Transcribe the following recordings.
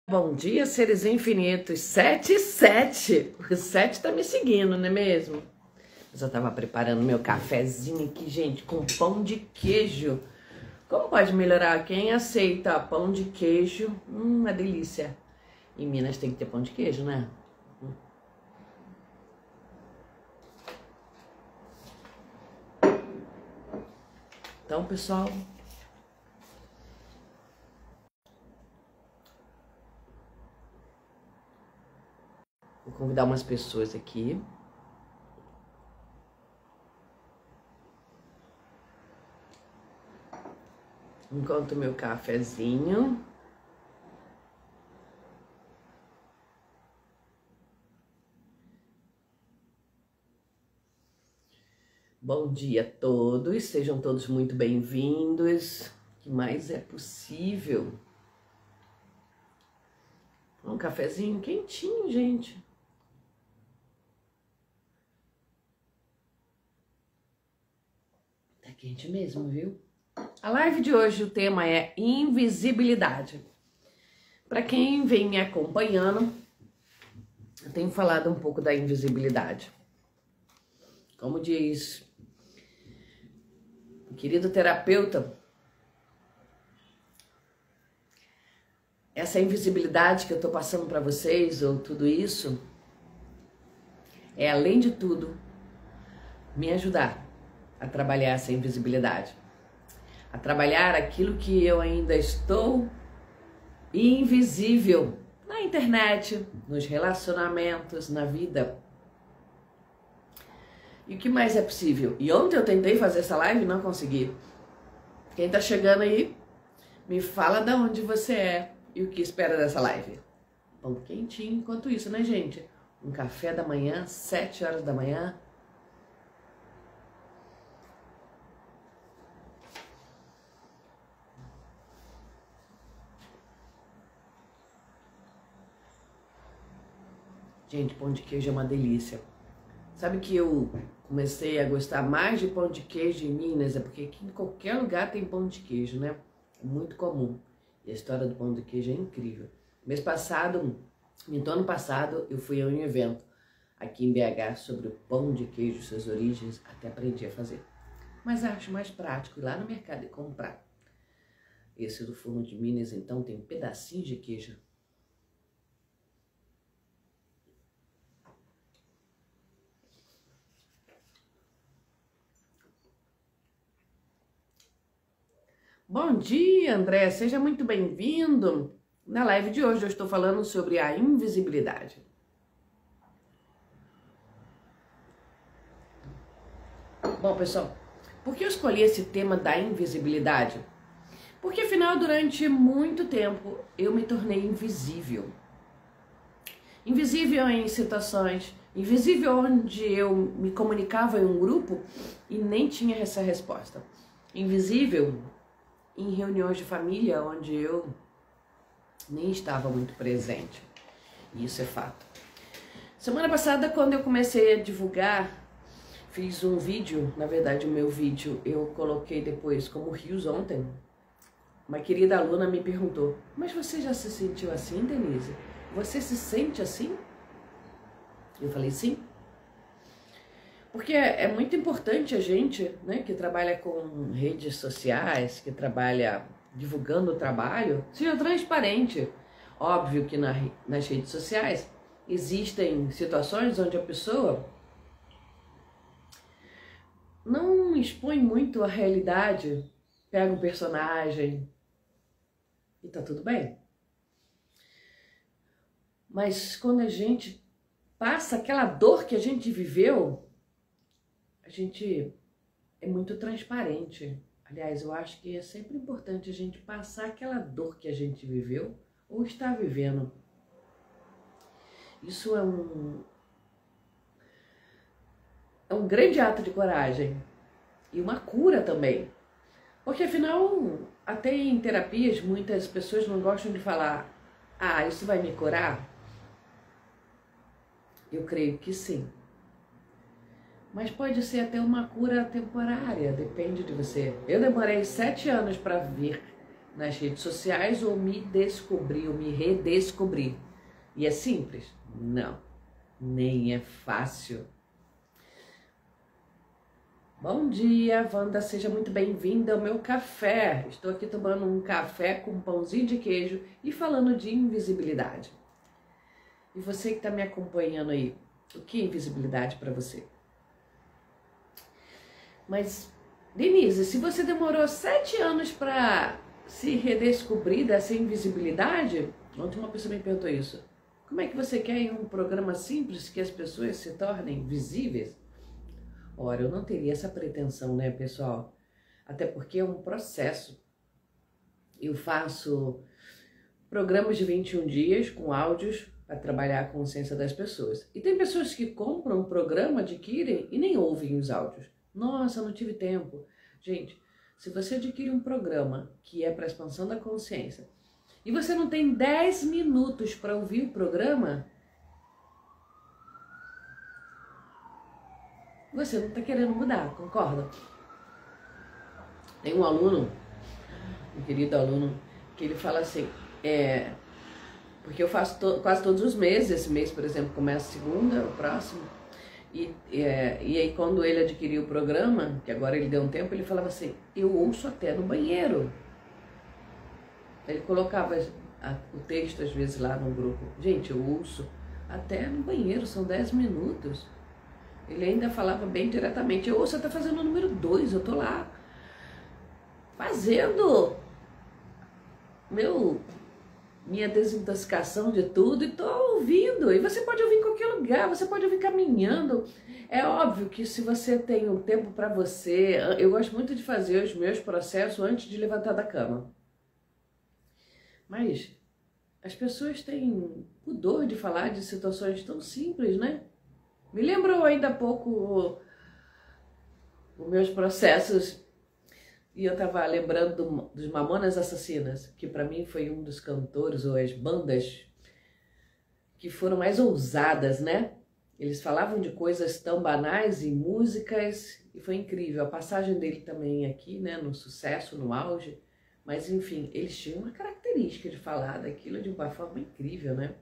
Bom dia, seres infinitos. 7 e 7. O 7 tá me seguindo, não é mesmo? Mas eu tava preparando meu cafezinho aqui, gente, com pão de queijo. Como pode melhorar? Quem aceita pão de queijo? Uma delícia. Em Minas tem que ter pão de queijo, né? Então, pessoal, vou convidar umas pessoas aqui. Enquanto meu cafezinho. Bom dia a todos, sejam todos muito bem-vindos. O que mais é possível? Um cafezinho quentinho, gente. Tá quente mesmo, viu? A live de hoje, o tema é invisibilidade. Para quem vem me acompanhando, eu tenho falado um pouco da invisibilidade. Como diz o querido terapeuta, essa invisibilidade que eu tô passando para vocês, ou tudo isso, é, além de tudo, me ajudar a trabalhar essa invisibilidade. A trabalhar aquilo que eu ainda estou invisível na internet, nos relacionamentos, na vida. E o que mais é possível? E ontem eu tentei fazer essa live e não consegui. Quem tá chegando aí, me fala de onde você é e o que espera dessa live. Pão quentinho, enquanto isso, né, gente? Um café da manhã, 7 horas da manhã. Gente, pão de queijo é uma delícia. Sabe que eu comecei a gostar mais de pão de queijo em Minas, é porque aqui em qualquer lugar tem pão de queijo, né? É muito comum. E a história do pão de queijo é incrível. Mês passado, então ano passado, eu fui a um evento aqui em BH sobre o pão de queijo, suas origens, até aprendi a fazer. Mas acho mais prático ir lá no mercado e comprar. Esse do forno de Minas, então, tem pedacinhos de queijo. Bom dia, André, seja muito bem-vindo. Na live de hoje eu estou falando sobre a invisibilidade. Bom, pessoal, por que eu escolhi esse tema da invisibilidade? Porque afinal, durante muito tempo, eu me tornei invisível. Invisível em situações, invisível onde eu me comunicava em um grupo e nem tinha essa resposta. Invisível em reuniões de família onde eu nem estava muito presente. Isso é fato. Semana passada, quando eu comecei a divulgar, fiz um vídeo, na verdade o meu vídeo eu coloquei depois como Rios ontem. Uma querida aluna me perguntou: mas você já se sentiu assim, Denise? Você se sente assim? Eu falei sim. Porque é muito importante a gente, né, que trabalha com redes sociais, que trabalha divulgando o trabalho, seja transparente. Óbvio que nas redes sociais existem situações onde a pessoa não expõe muito a realidade, pega um personagem e tá tudo bem. Mas quando a gente passa aquela dor que a gente viveu, a gente é muito transparente. Aliás, eu acho que é sempre importante a gente passar aquela dor que a gente viveu ou está vivendo. Isso é um grande ato de coragem e uma cura também. Porque afinal, até em terapias, muitas pessoas não gostam de falar: ah, isso vai me curar? Eu creio que sim. Mas pode ser até uma cura temporária, depende de você. Eu demorei 7 anos para vir nas redes sociais ou me descobrir, ou me redescobrir. E é simples? Não, nem é fácil. Bom dia, Wanda, seja muito bem-vinda ao meu café. Estou aqui tomando um café com um pãozinho de queijo e falando de invisibilidade. E você que está me acompanhando aí, o que é invisibilidade para você? Mas, Denise, se você demorou 7 anos para se redescobrir dessa invisibilidade, ontem uma pessoa me perguntou isso, como é que você quer em um programa simples que as pessoas se tornem visíveis? Ora, eu não teria essa pretensão, né, pessoal? Até porque é um processo. Eu faço programas de 21 dias com áudios para trabalhar a consciência das pessoas. E tem pessoas que compram um programa, adquirem e nem ouvem os áudios. Nossa, não tive tempo. Gente, se você adquire um programa que é para expansão da consciência e você não tem 10 minutos para ouvir o programa, você não está querendo mudar, concorda? Tem um aluno, um querido aluno, que ele fala assim, porque eu faço quase todos os meses, esse mês, por exemplo, começa segunda, o próximo, e aí quando ele adquiriu o programa, que agora ele deu um tempo, ele falava assim, eu ouço até no banheiro. Ele colocava o texto às vezes lá no grupo, gente, eu ouço até no banheiro, são 10 minutos. Ele ainda falava bem diretamente, eu ouço até fazendo o número 2, eu tô lá fazendo minha desintoxicação de tudo e tô ouvindo. E você pode ouvir em qualquer lugar, você pode ouvir caminhando. É óbvio que se você tem um tempo para você, eu gosto muito de fazer os meus processos antes de levantar da cama. Mas as pessoas têm pudor de falar de situações tão simples, né? Me lembrou ainda há pouco os meus processos e eu estava lembrando dos Mamonas Assassinas, que para mim foi um dos cantores ou as bandas que foram mais ousadas, né? Eles falavam de coisas tão banais em músicas e foi incrível. A passagem dele também aqui, né, no sucesso, no auge, mas enfim, eles tinham uma característica de falar daquilo de uma forma incrível, né?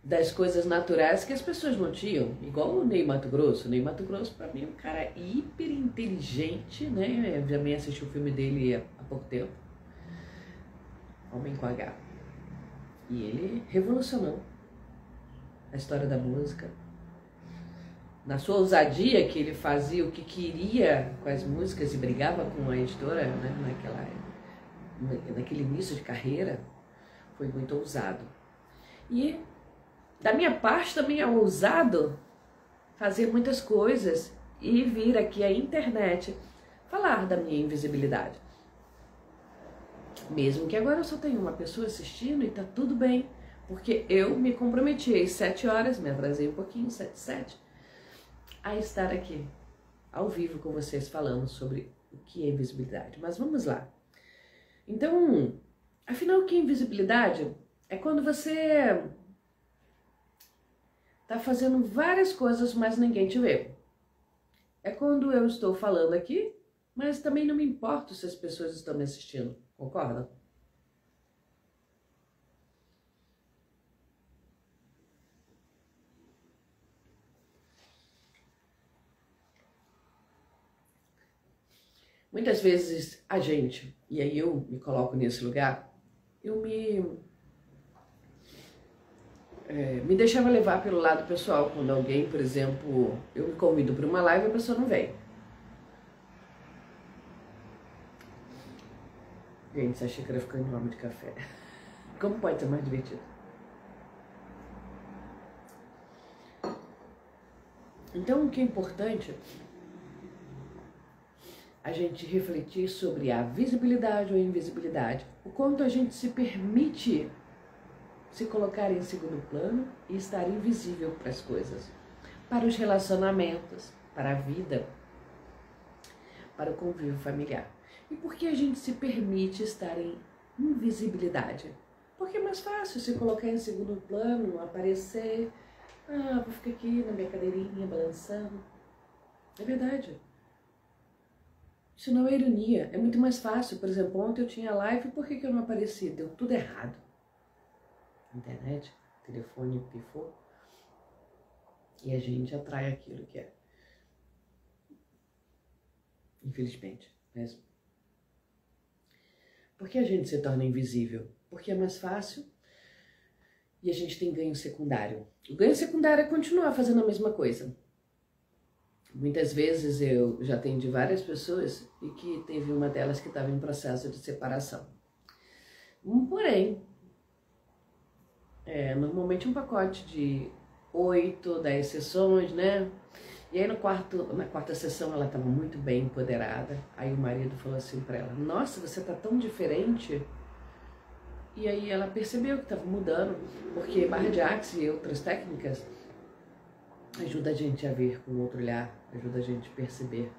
Das coisas naturais que as pessoas não tinham, igual o Ney Matogrosso. O Ney Matogrosso, para mim, é um cara hiper inteligente, né? Eu também assisti o filme dele há pouco tempo, Homem com H. E ele revolucionou a história da música. Na sua ousadia, que ele fazia o que queria com as músicas e brigava com a editora, né? Naquele início de carreira, foi muito ousado. E da minha parte também é ousado fazer muitas coisas e vir aqui à internet falar da minha invisibilidade. Mesmo que agora eu só tenho uma pessoa assistindo e tá tudo bem, porque eu me comprometi às 7 horas, me atrasei um pouquinho, 7, a estar aqui ao vivo com vocês falando sobre o que é invisibilidade. Mas vamos lá. Então, afinal, o que é invisibilidade? É quando você tá fazendo várias coisas, mas ninguém te vê. É quando eu estou falando aqui, mas também não me importo se as pessoas estão me assistindo. Concorda? Muitas vezes a gente, e aí eu me coloco nesse lugar, eu me deixava levar pelo lado pessoal, quando alguém, por exemplo, eu me convido para uma live e a pessoa não vem. Gente, essa xícara ficou enorme de café. Como pode ser mais divertido? Então, o que é importante a gente refletir sobre a visibilidade ou invisibilidade, o quanto a gente se permite se colocar em segundo plano e estar invisível para as coisas, para os relacionamentos, para a vida, para o convívio familiar. E por que a gente se permite estar em invisibilidade? Porque é mais fácil se colocar em segundo plano, aparecer, vou ficar aqui na minha cadeirinha balançando. É verdade. Isso não é ironia, é muito mais fácil. Por exemplo, ontem eu tinha live, por que eu não apareci? Deu tudo errado. Internet, telefone pifou. E a gente atrai aquilo que é. Infelizmente. Mesmo. Por que a gente se torna invisível? Porque é mais fácil e a gente tem ganho secundário. O ganho secundário é continuar fazendo a mesma coisa. Muitas vezes eu já atendi várias pessoas e que teve uma delas que estava em processo de separação. Porém, normalmente um pacote de 8, 10 sessões, né? E aí na quarta sessão ela estava muito bem empoderada. Aí o marido falou assim para ela: nossa, você tá tão diferente. E aí ela percebeu que estava mudando, porque barra de axis e outras técnicas ajuda a gente a ver com outro olhar, ajuda a gente a perceber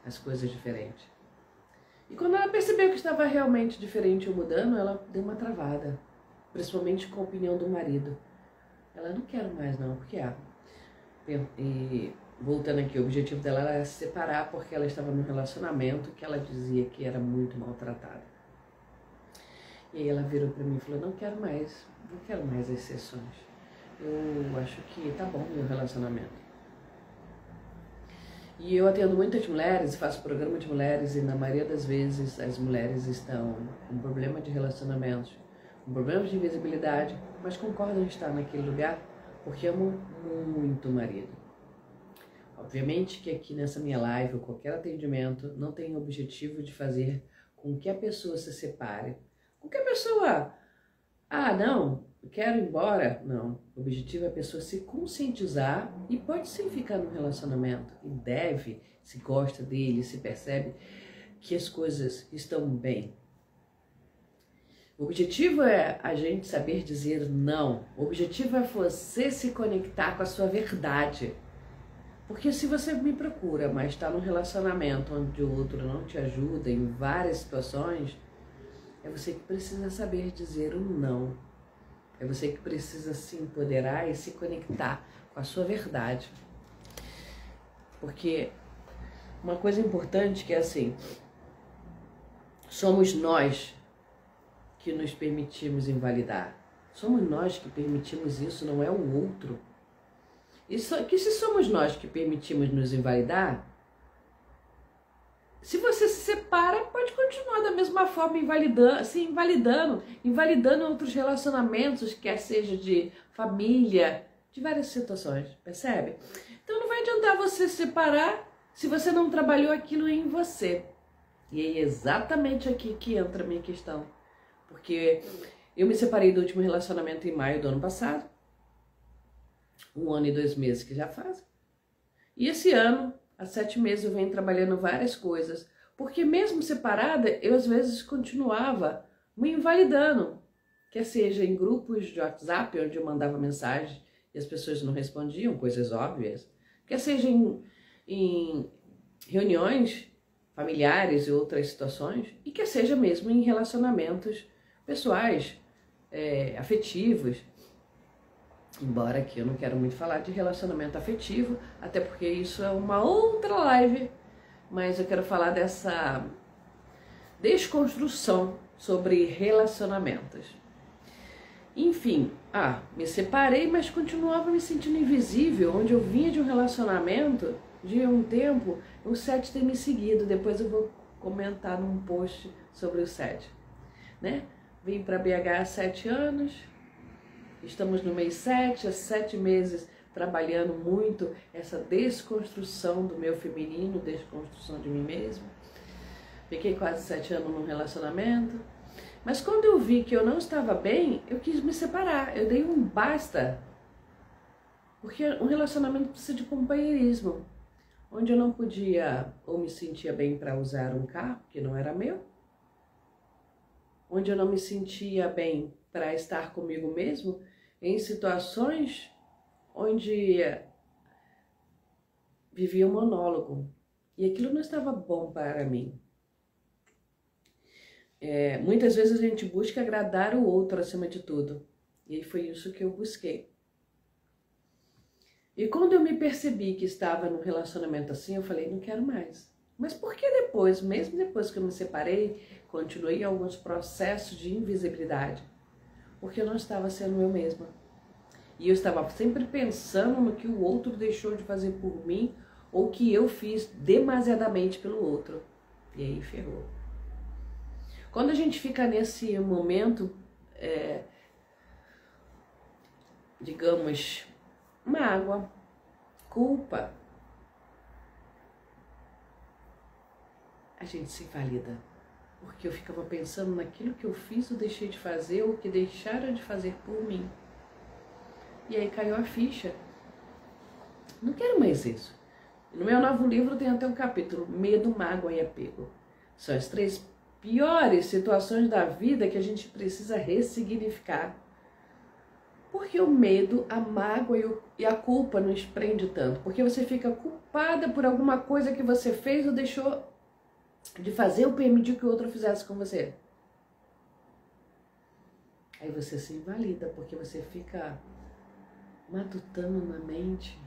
as coisas diferentes. E quando ela percebeu que estava realmente diferente ou mudando, ela deu uma travada, principalmente com a opinião do marido. Ela: não quero mais não, porque e voltando aqui, o objetivo dela era se separar porque ela estava num relacionamento que ela dizia que era muito maltratada. E aí ela virou para mim e falou: não quero mais as sessões. Eu acho que tá bom meu relacionamento. E eu atendo muitas mulheres, faço programa de mulheres e na maioria das vezes as mulheres estão com problema de relacionamentos, com problemas de invisibilidade, mas concordam em estar naquele lugar porque amam muito o marido. Obviamente que aqui nessa minha live ou qualquer atendimento não tem o objetivo de fazer com que a pessoa se separe, com que a pessoa, não, quero ir embora. Não, o objetivo é a pessoa se conscientizar e pode sim ficar no relacionamento e deve, se gosta dele, se percebe que as coisas estão bem. O objetivo é a gente saber dizer não. O objetivo é você se conectar com a sua verdade. Porque se você me procura, mas está num relacionamento onde o outro não te ajuda em várias situações, é você que precisa saber dizer um não. É você que precisa se empoderar e se conectar com a sua verdade. Porque uma coisa importante que é assim, somos nós que nos permitimos invalidar. Somos nós que permitimos isso, não é o outro. Que se somos nós que permitimos nos invalidar, se você se separa, pode continuar da mesma forma invalidando outros relacionamentos, quer seja de família, de várias situações, percebe? Então não vai adiantar você se separar se você não trabalhou aquilo em você. E é exatamente aqui que entra a minha questão. Porque eu me separei do último relacionamento em maio do ano passado, 1 ano e 2 meses que já fazem. E esse ano, há 7 meses, eu venho trabalhando várias coisas, porque mesmo separada, eu às vezes continuava me invalidando, quer seja em grupos de WhatsApp, onde eu mandava mensagem e as pessoas não respondiam, coisas óbvias, quer seja em reuniões familiares e outras situações, e quer seja mesmo em relacionamentos pessoais, afetivos. Embora aqui eu não quero muito falar de relacionamento afetivo, até porque isso é uma outra live, mas eu quero falar dessa desconstrução sobre relacionamentos. Enfim, me separei, mas continuava me sentindo invisível, onde eu vinha de um relacionamento de um tempo, o 7 tem me seguido, depois eu vou comentar num post sobre o 7, né? Vim para BH há 7 anos, estamos no mês 7, há 7 meses trabalhando muito essa desconstrução do meu feminino, desconstrução de mim mesma. Fiquei quase 7 anos num relacionamento, mas quando eu vi que eu não estava bem, eu quis me separar, eu dei um basta. Porque um relacionamento precisa de companheirismo, onde eu não podia ou me sentia bem para usar um carro, que não era meu, onde eu não me sentia bem para estar comigo mesmo, em situações onde vivia um monólogo, e aquilo não estava bom para mim. Muitas vezes a gente busca agradar o outro acima de tudo, e foi isso que eu busquei. E quando eu me percebi que estava num relacionamento assim, eu falei: não quero mais, Mas por que depois, mesmo depois que eu me separei, continuei alguns processos de invisibilidade? Porque eu não estava sendo eu mesma. E eu estava sempre pensando no que o outro deixou de fazer por mim ou que eu fiz demasiadamente pelo outro. E aí ferrou. Quando a gente fica nesse momento, digamos, mágoa, culpa, a gente se invalida. Porque eu ficava pensando naquilo que eu fiz ou deixei de fazer ou que deixaram de fazer por mim. E aí caiu a ficha. Não quero mais isso. No meu novo livro tem até um capítulo, Medo, Mágoa e Apego. São as 3 piores situações da vida que a gente precisa ressignificar. Porque o medo, a mágoa e a culpa nos prende tanto. Porque você fica culpada por alguma coisa que você fez ou deixou de fazer ou permitiu que o outro fizesse com você. Aí você se invalida, porque você fica matutando na mente.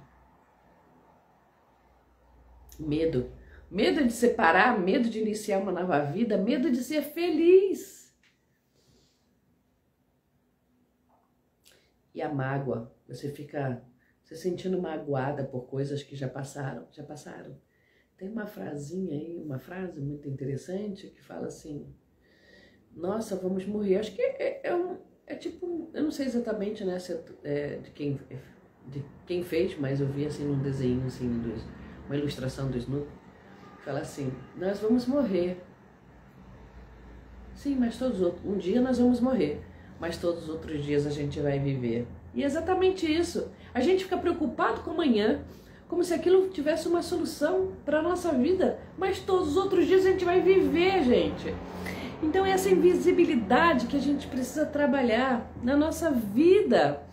Medo. Medo de separar, medo de iniciar uma nova vida, medo de ser feliz. E a mágoa, você fica se sentindo magoada por coisas que já passaram. Tem uma frasinha aí, uma frase muito interessante que fala assim: nossa, vamos morrer. Acho que é tipo, eu não sei exatamente, né, de quem fez, mas eu vi assim num desenho, assim, uma ilustração do Snoopy. Fala assim: nós vamos morrer. Sim, mas um dia nós vamos morrer, mas todos os outros dias a gente vai viver. E é exatamente isso. A gente fica preocupado com amanhã, como se aquilo tivesse uma solução para a nossa vida, mas todos os outros dias a gente vai viver, gente. Então essa invisibilidade que a gente precisa trabalhar na nossa vida,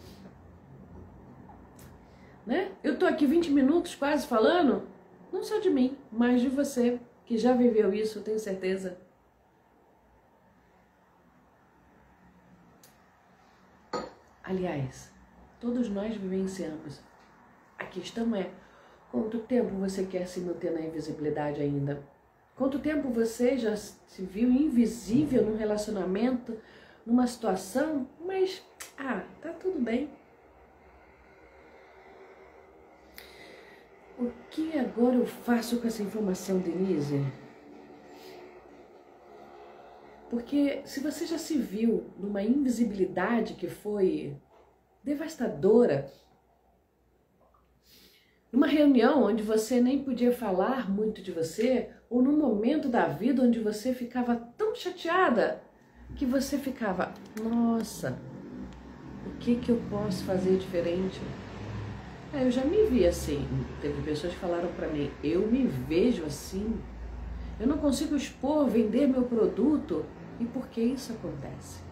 né? Eu tô aqui 20 minutos quase falando, não só de mim, mas de você, que já viveu isso, eu tenho certeza. Aliás, todos nós vivenciamos. A questão é, quanto tempo você quer se manter na invisibilidade ainda? Quanto tempo você já se viu invisível num relacionamento, numa situação, mas, tá tudo bem. O que agora eu faço com essa informação, Denise? Porque se você já se viu numa invisibilidade que foi devastadora, numa reunião onde você nem podia falar muito de você, ou num momento da vida onde você ficava tão chateada que você ficava, nossa, o que eu posso fazer diferente? Eu já me vi assim. Teve pessoas que falaram pra mim, eu me vejo assim, eu não consigo expor, vender meu produto. E por que isso acontece?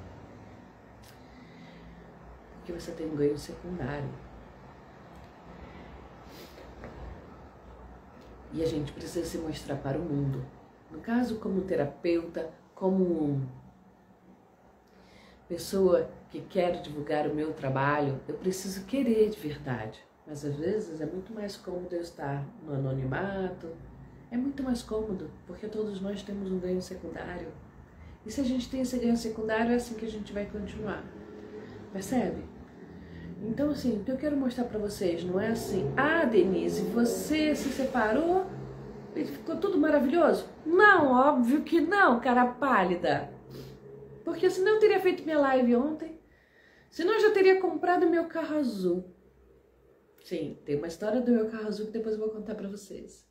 Porque você tem um ganho secundário. E a gente precisa se mostrar para o mundo. No caso, como terapeuta, como pessoa que quer divulgar o meu trabalho, eu preciso querer de verdade. Mas às vezes é muito mais cômodo eu estar no anonimato. É muito mais cômodo, porque todos nós temos um ganho secundário. E se a gente tem esse ganho secundário, é assim que a gente vai continuar. Percebe? Então, assim, o que eu quero mostrar pra vocês não é assim, Denise, você se separou e ficou tudo maravilhoso? Não, óbvio que não, cara pálida. Porque senão eu teria feito minha live ontem, senão eu já teria comprado meu carro azul. Sim, tem uma história do meu carro azul que depois eu vou contar pra vocês.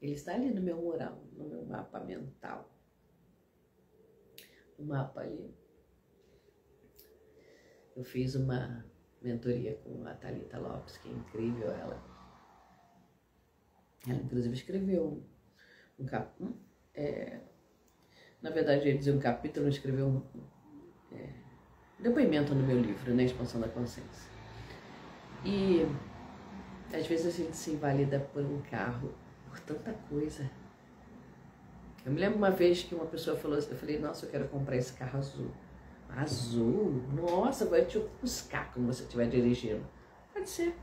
Ele está ali no meu mural, no meu mapa mental. O mapa ali. Eu fiz uma mentoria com a Thalita Lopes, que é incrível ela. Ela inclusive escreveu um capítulo. Na verdade, ele dizia um capítulo, escreveu um depoimento no meu livro, né? Expansão da Consciência. E às vezes a gente se invalida por um carro, por tanta coisa. Eu me lembro uma vez que uma pessoa falou assim, eu falei, nossa, eu quero comprar esse carro azul. Azul? Nossa, vai te ofuscar quando você estiver dirigindo. Pode ser,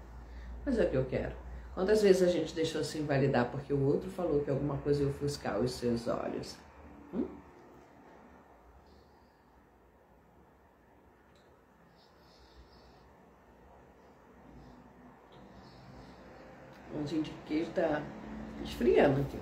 mas é o que eu quero. Quantas vezes a gente deixou se invalidar porque o outro falou que alguma coisa ia ofuscar os seus olhos? O pãozinho de queijo tá esfriando aqui.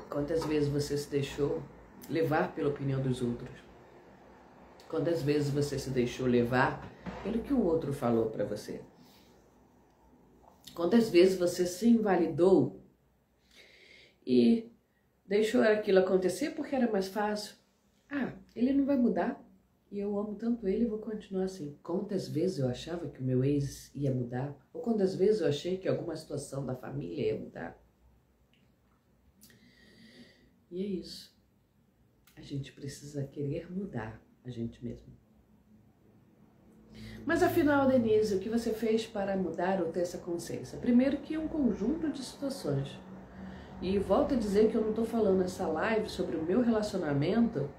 Quantas vezes você se deixou levar pela opinião dos outros? Quantas vezes você se deixou levar pelo que o outro falou para você? Quantas vezes você se invalidou e deixou aquilo acontecer porque era mais fácil? Ah, ele não vai mudar e eu amo tanto ele e vou continuar assim. Quantas vezes eu achava que o meu ex ia mudar? Ou quantas vezes eu achei que alguma situação da família ia mudar? E é isso. A gente precisa querer mudar a gente mesmo. Mas afinal, Denise, o que você fez para mudar ou ter essa consciência? Primeiro que é um conjunto de situações. E volto a dizer que eu não estou falando nessa live sobre o meu relacionamento.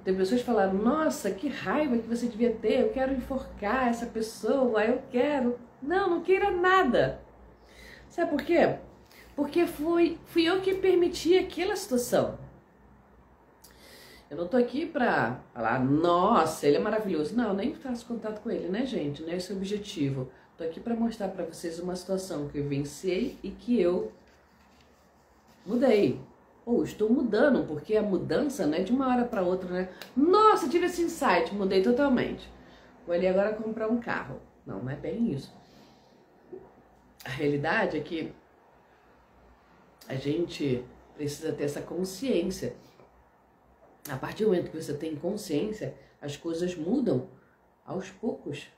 Tem pessoas que falaram, nossa, que raiva que você devia ter, eu quero enforcar essa pessoa, eu quero... Não queira nada. Sabe por quê? Porque fui eu que permiti aquela situação. Eu não tô aqui pra falar, nossa, ele é maravilhoso. Não, nem faço contato com ele, né, gente? Não é esse o objetivo. Tô aqui pra mostrar pra vocês uma situação que eu vivenciei e que eu mudei. Ou estou mudando, porque a mudança não é de uma hora pra outra, né? Nossa, tive esse insight, mudei totalmente. Vou ali agora comprar um carro. Não é bem isso. A realidade é que a gente precisa ter essa consciência. A partir do momento que você tem consciência, as coisas mudam aos poucos.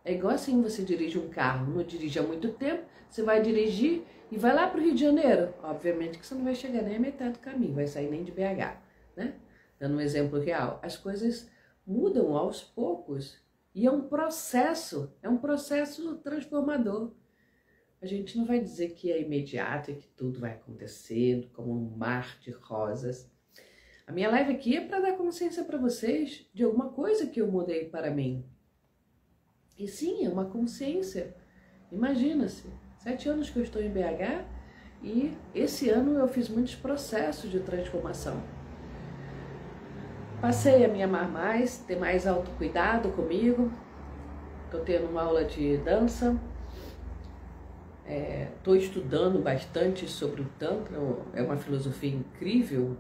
É igual assim, você dirige um carro, não dirige há muito tempo, você vai dirigir e vai lá para o Rio de Janeiro. Obviamente que você não vai chegar nem a metade do caminho, vai sair nem de BH, né? Dando um exemplo real. As coisas mudam aos poucos e é um processo transformador. A gente não vai dizer que é imediato e que tudo vai acontecendo como um mar de rosas. A minha live aqui é para dar consciência para vocês de alguma coisa que eu mudei para mim. E sim, é uma consciência. Imagina-se, 7 anos que eu estou em BH e esse ano eu fiz muitos processos de transformação. Passei a me amar mais, ter mais autocuidado comigo. Estou tendo uma aula de dança. Estou estudando bastante sobre o Tantra, é uma filosofia incrível,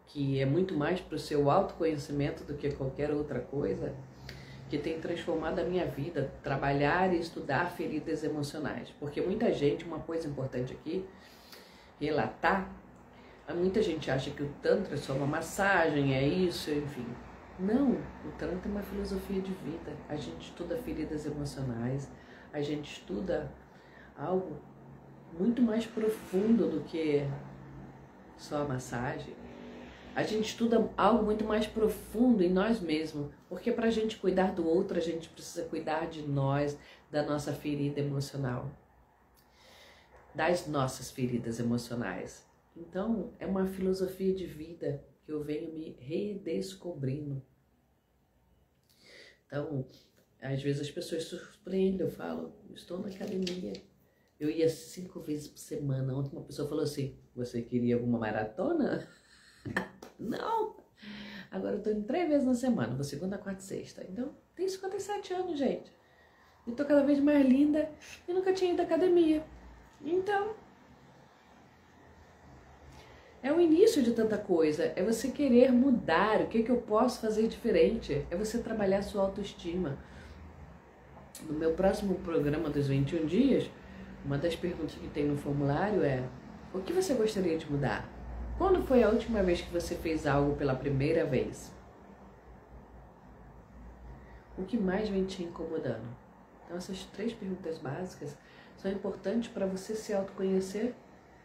que é muito mais para o seu autoconhecimento do que qualquer outra coisa, que tem transformado a minha vida, trabalhar e estudar feridas emocionais. Porque muita gente, uma coisa importante aqui, relatar, muita gente acha que o Tantra é só uma massagem, é isso, enfim. Não, o Tantra é uma filosofia de vida, a gente estuda feridas emocionais, a gente estuda algo muito mais profundo do que só a massagem. A gente estuda algo muito mais profundo em nós mesmos, porque para a gente cuidar do outro, a gente precisa cuidar de nós, da nossa ferida emocional, das nossas feridas emocionais. Então, é uma filosofia de vida que eu venho me redescobrindo. Então, às vezes as pessoas se surpreendem, eu falo, estou na academia. Eu ia 5 vezes por semana. Ontem uma pessoa falou assim, você queria alguma maratona? Não! Agora eu tô indo 3 vezes na semana, vou segunda, quarta e sexta. Então, tenho 57 anos, gente. E tô cada vez mais linda e nunca tinha ido à academia. Então, é o início de tanta coisa. É você querer mudar. O que eu posso fazer diferente? É você trabalhar sua autoestima. No meu próximo programa dos 21 dias, uma das perguntas que tem no formulário é: o que você gostaria de mudar? Quando foi a última vez que você fez algo pela primeira vez? O que mais vem te incomodando? Então essas 3 perguntas básicas são importantes para você se autoconhecer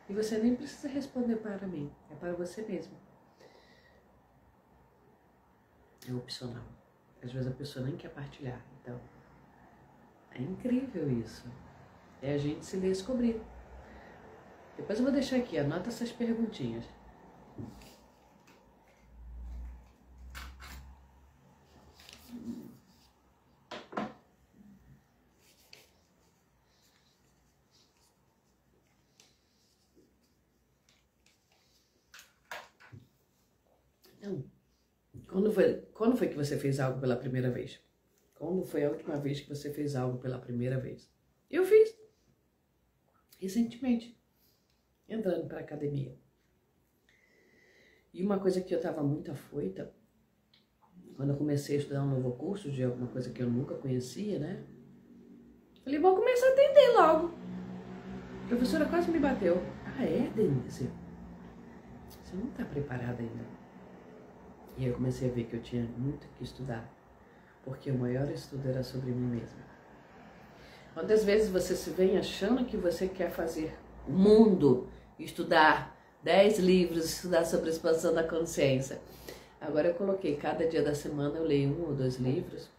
e você nem precisa responder para mim, é para você mesmo. É opcional. Às vezes a pessoa nem quer partilhar, então é incrível isso. É a gente se descobrir. Depois eu vou deixar aqui, anota essas perguntinhas. Então, quando foi que você fez algo pela primeira vez? Quando foi a última vez que você fez algo pela primeira vez? Eu fiz. Recentemente. Entrando para academia. E uma coisa que eu estava muito afoita, quando eu comecei a estudar um novo curso de alguma coisa que eu nunca conhecia, né? Falei, vou começar a atender logo. A professora quase me bateu. Ah, é, Denise? Você não está preparada ainda. E eu comecei a ver que eu tinha muito que estudar, porque o maior estudo era sobre mim mesma. Quantas vezes você se vem achando que você quer fazer o mundo, estudar 10 livros, estudar sobre a expansão da consciência. Agora eu coloquei, cada dia da semana eu leio 1 ou 2 livros.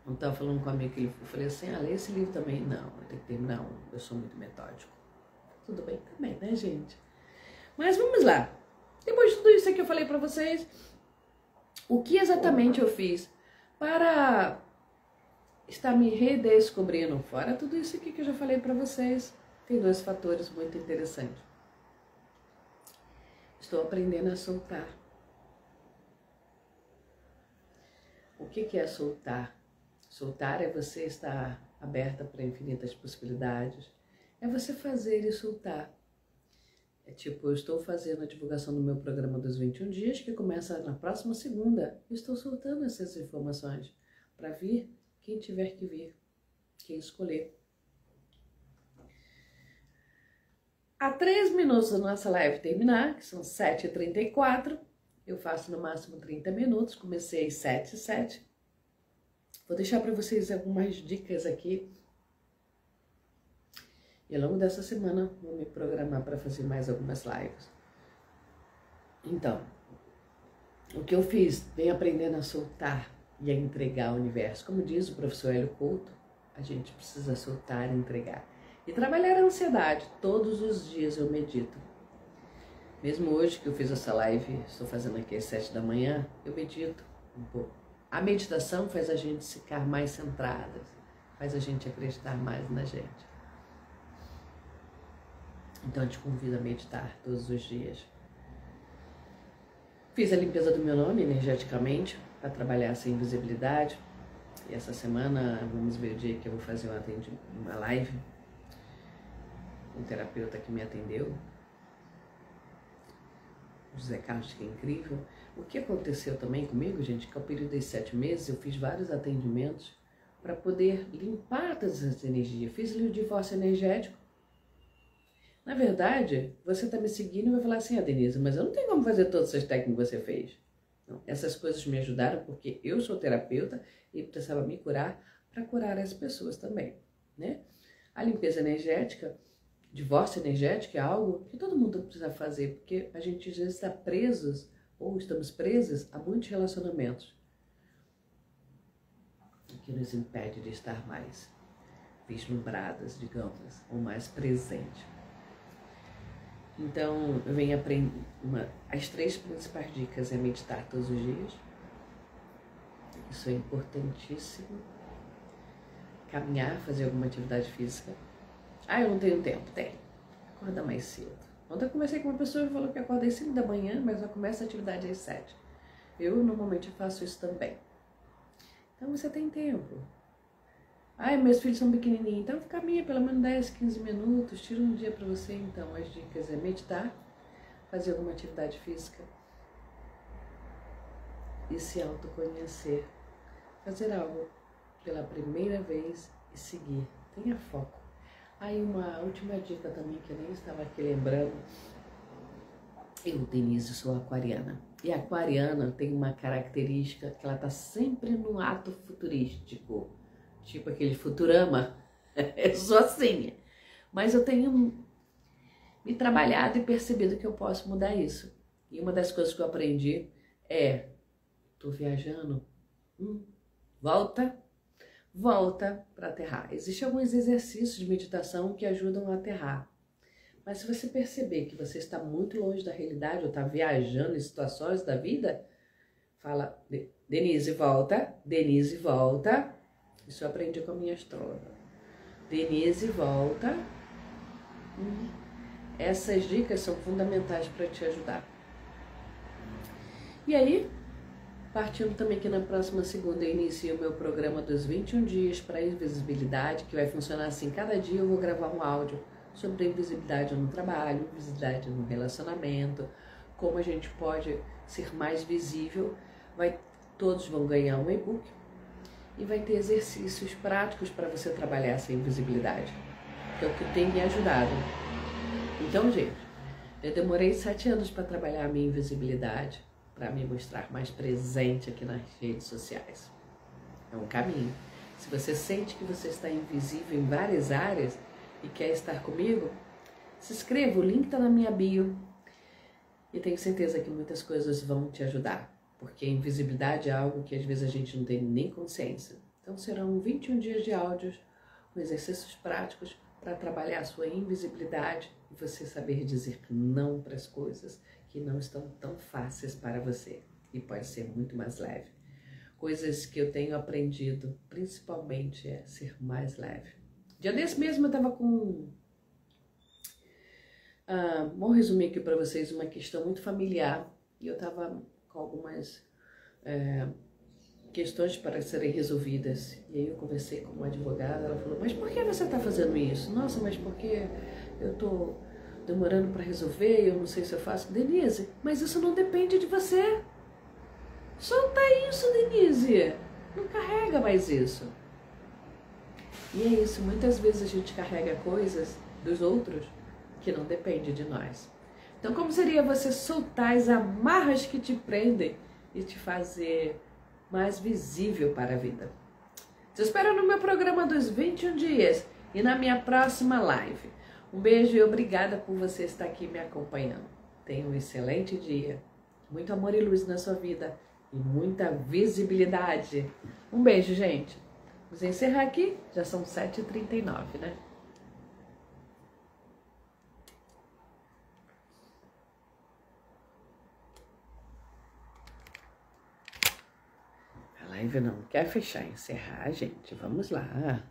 Não estava falando com a amiga que eu falei assim, lê esse livro também. Não, eu tenho que terminar um, eu sou muito metódico. Tudo bem também, né, gente? Mas vamos lá. Depois de tudo isso que eu falei para vocês, o que exatamente eu fiz para estar me redescobrindo? Fora tudo isso aqui que eu já falei para vocês, tem 2 fatores muito interessantes. Estou aprendendo a soltar. O que é soltar? Soltar é você estar aberta para infinitas possibilidades. É você fazer e soltar. É tipo, eu estou fazendo a divulgação do meu programa dos 21 dias, que começa na próxima segunda. Eu estou soltando essas informações para vir quem tiver que vir, quem escolher. Há 3 minutos da nossa live terminar, que são 7h34, eu faço no máximo 30 minutos, comecei às 7h07. Vou deixar para vocês algumas dicas aqui. E ao longo dessa semana vou me programar para fazer mais algumas lives. Então, o que eu fiz? Venho aprendendo a soltar e a entregar ao universo. Como diz o professor Hélio Couto, a gente precisa soltar e entregar. E trabalhar a ansiedade. Todos os dias eu medito. Mesmo hoje que eu fiz essa live, estou fazendo aqui às 7 da manhã, eu medito um pouco. A meditação faz a gente ficar mais centrada, faz a gente acreditar mais na gente. Então eu te convido a meditar todos os dias. Fiz a limpeza do meu nome energeticamente para trabalhar essa invisibilidade. E essa semana vamos ver o dia que eu vou fazer uma live. Um terapeuta que me atendeu, o José Carlos, que é incrível. O que aconteceu também comigo, gente, que ao período dos 7 meses eu fiz vários atendimentos para poder limpar todas as energias. Fiz o divórcio energético. Na verdade, você está me seguindo e vai falar assim, Denise, mas eu não tenho como fazer todas essas técnicas que você fez. Não, essas coisas me ajudaram porque eu sou terapeuta e precisava me curar para curar as pessoas também, né? A limpeza energética, divórcio energético é algo que todo mundo precisa fazer, porque a gente às vezes está presos ou estamos presos a muitos relacionamentos que nos impede de estar mais vislumbradas, digamos, ou mais presentes. Então, eu venho aprendendo, as 3 principais dicas é meditar todos os dias, isso é importantíssimo, caminhar, fazer alguma atividade física. Eu não tenho tempo, tem, acorda mais cedo. Ontem eu conversei com uma pessoa que falou que acorda às 5 da manhã, mas já começa a atividade às 7. Eu normalmente faço isso também. Então você tem tempo. Meus filhos são pequenininhos, então caminha pelo menos 10, 15 minutos, tira um dia para você. Então as dicas é meditar, fazer alguma atividade física e se autoconhecer. Fazer algo pela primeira vez e seguir. Tenha foco. Uma última dica também que eu nem estava aqui lembrando. Eu, Denise, sou aquariana. E a aquariana tem uma característica que ela está sempre no ato futurístico. Tipo aquele Futurama, eu sou assim. Mas eu tenho me trabalhado e percebido que eu posso mudar isso. E uma das coisas que eu aprendi é, tô viajando, volta para aterrar. Existem alguns exercícios de meditação que ajudam a aterrar. Mas se você perceber que você está muito longe da realidade ou está viajando em situações da vida, fala, Denise, volta. Denise, volta. Isso eu aprendi com a minha astróloga. Denise, volta. Essas dicas são fundamentais para te ajudar. E aí, partindo também que na próxima segunda eu inicio o meu programa dos 21 dias para invisibilidade, que vai funcionar assim, cada dia eu vou gravar um áudio sobre a invisibilidade no trabalho, invisibilidade no relacionamento, como a gente pode ser mais visível. Todos vão ganhar um e-book e vai ter exercícios práticos para você trabalhar essa invisibilidade, que é o que tem me ajudado. Então, gente, eu demorei 7 anos para trabalhar a minha invisibilidade, para me mostrar mais presente aqui nas redes sociais. É um caminho. Se você sente que você está invisível em várias áreas e quer estar comigo, se inscreva, o link está na minha bio. E tenho certeza que muitas coisas vão te ajudar, porque a invisibilidade é algo que às vezes a gente não tem nem consciência. Então serão 21 dias de áudios com exercícios práticos para trabalhar a sua invisibilidade e você saber dizer não para as coisas que não estão tão fáceis para você e pode ser muito mais leve. Coisas que eu tenho aprendido, principalmente, é ser mais leve. Dia desse mesmo eu estava com... vou resumir aqui para vocês uma questão muito familiar e eu estava com algumas questões para serem resolvidas. E aí eu conversei com uma advogada, ela falou, mas por que você está fazendo isso? Nossa, mas porque eu estou demorando para resolver, eu não sei se eu faço. Denise, mas isso não depende de você. Solta isso, Denise. Não carrega mais isso. E é isso, muitas vezes a gente carrega coisas dos outros que não dependem de nós. Então, como seria você soltar as amarras que te prendem e te fazer mais visível para a vida? Te espero no meu programa dos 21 dias e na minha próxima live. Um beijo e obrigada por você estar aqui me acompanhando. Tenha um excelente dia. Muito amor e luz na sua vida e muita visibilidade. Um beijo, gente. Vamos encerrar aqui. Já são 7h39, né? A live não quer fechar, encerrar, gente. Vamos lá.